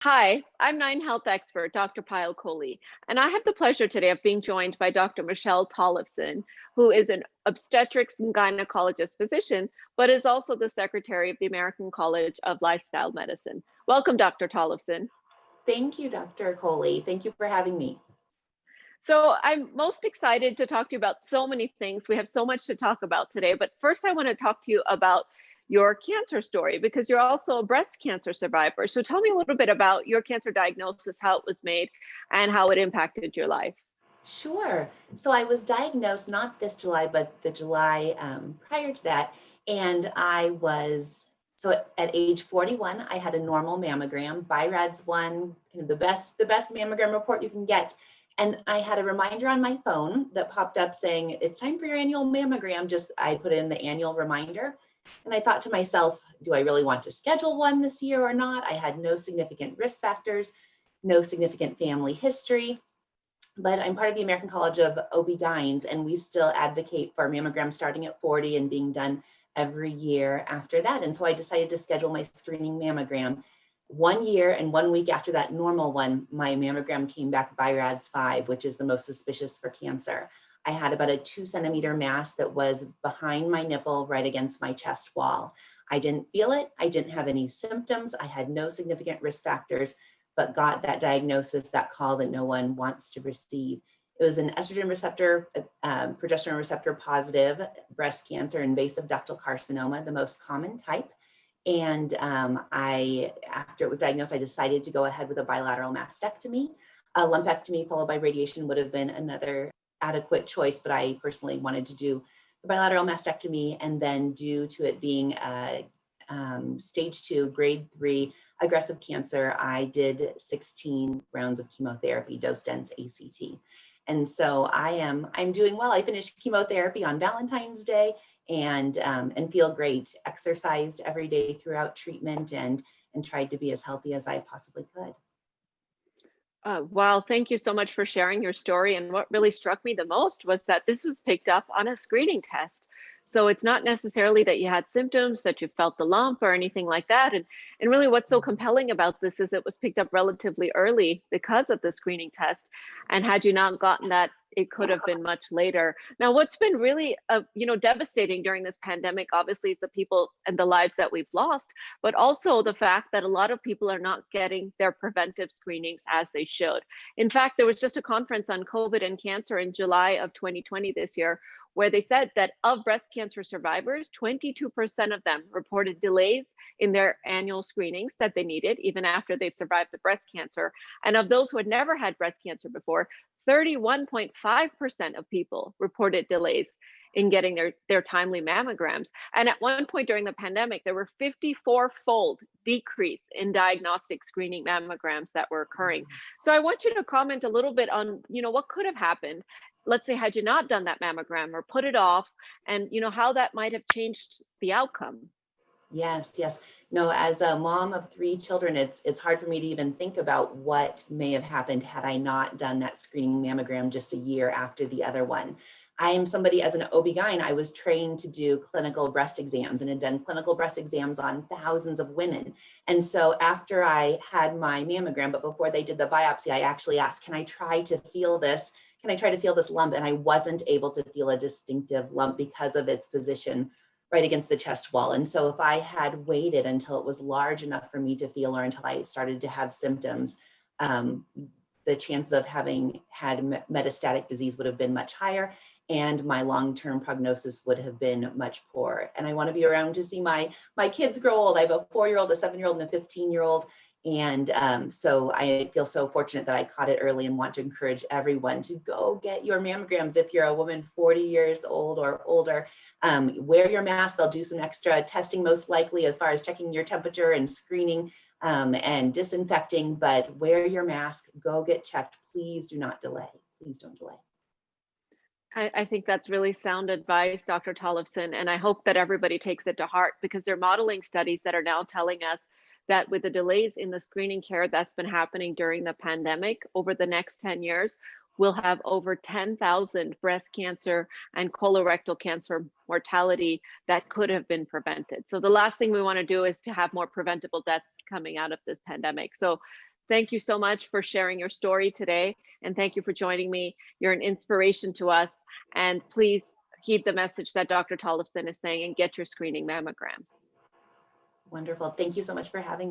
Hi, I'm Nine Health expert Dr. Payal Kohli, and I have the pleasure today of being joined by Dr. Michelle Tollefson, who is an obstetrics and gynecologist physician, but is also the secretary of the American College of Lifestyle Medicine. Welcome, Dr. Tollefson. Thank you, Dr. Coley. Thank you for having me. So I'm most excited to talk to you about so many things. We have so much to talk about today, but first I want to talk to you about your cancer story because you're also a breast cancer survivor. So tell me a little bit about your cancer diagnosis, how it was made, and how it impacted your life. Sure. So I was diagnosed not this July, but the July prior to that. And at age 41, I had a normal mammogram, BI-RADS 1, kind of the best mammogram report you can get. And I had a reminder on my phone that popped up saying, it's time for your annual mammogram. Just I put in the annual reminder. And I thought to myself, do I really want to schedule one this year or not? I had no significant risk factors, no significant family history, but I'm part of the American College of OB-GYNs, and we still advocate for mammograms starting at 40 and being done every year after that. And so I decided to schedule my screening mammogram. 1 year and 1 week after that normal one, my mammogram came back BI-RADS 5, which is the most suspicious for cancer. I had about a 2 centimeter mass that was behind my nipple, right against my chest wall. I didn't feel it. I didn't have any symptoms. I had no significant risk factors, but got that diagnosis, that call that no one wants to receive. It was an estrogen receptor, progesterone receptor positive breast cancer, invasive ductal carcinoma, the most common type. And after it was diagnosed, I decided to go ahead with a bilateral mastectomy. A lumpectomy followed by radiation would have been another adequate choice, but I personally wanted to do the bilateral mastectomy. And then, due to it being stage 2, grade 3 aggressive cancer, I did 16 rounds of chemotherapy, dose dense ACT. And so I'm doing well. I finished chemotherapy on Valentine's Day and feel great. Exercised every day throughout treatment and tried to be as healthy as I possibly could. Wow, thank you so much for sharing your story. And what really struck me the most was that this was picked up on a screening test. So it's not necessarily that you had symptoms, that you felt the lump or anything like that. And really what's so compelling about this is it was picked up relatively early because of the screening test. And had you not gotten that, it could have been much later. Now, what's been really, devastating during this pandemic, obviously, is the people and the lives that we've lost, but also the fact that a lot of people are not getting their preventive screenings as they should. In fact, there was just a conference on COVID and cancer in July of 2020 this year, where they said that of breast cancer survivors, 22% of them reported delays in their annual screenings that they needed, even after they've survived the breast cancer. And of those who had never had breast cancer before, 31.5% of people reported delays in getting their timely mammograms. And at one point during the pandemic, there were 54-fold decrease in diagnostic screening mammograms that were occurring. So I want you to comment a little bit on, what could have happened. Let's say, had you not done that mammogram or put it off, and how that might have changed the outcome. Yes, yes. No, as a mom of 3 children, it's hard for me to even think about what may have happened had I not done that screening mammogram just a year after the other one. I am somebody, as an OB-GYN, I was trained to do clinical breast exams and had done clinical breast exams on thousands of women. And so after I had my mammogram, but before they did the biopsy, I actually asked, can I try to feel this? Can I try to feel this lump? And I wasn't able to feel a distinctive lump because of its position right against the chest wall. And so if I had waited until it was large enough for me to feel, or until I started to have symptoms, um, the chances of having had metastatic disease would have been much higher, and my long-term prognosis would have been much poorer. And I want to be around to see my kids grow old. I have a 4-year-old, a 7-year-old, and a 15-year-old. And so I feel so fortunate that I caught it early, and want to encourage everyone to go get your mammograms. If you're a woman 40 years old or older, wear your mask. They'll do some extra testing, most likely, as far as checking your temperature and screening and disinfecting, but wear your mask, go get checked. Please do not delay. Please don't delay. I think that's really sound advice, Dr. Tollefson, and I hope that everybody takes it to heart, because they're modeling studies that are now telling us that with the delays in the screening care that's been happening during the pandemic, over the next 10 years, we'll have over 10,000 breast cancer and colorectal cancer mortality that could have been prevented. So the last thing we want to do is to have more preventable deaths coming out of this pandemic. So Thank you so much for sharing your story today. And thank you for joining me. You're an inspiration to us. And please heed the message that Dr. Tollefson is saying and get your screening mammograms. Wonderful. Thank you so much for having me.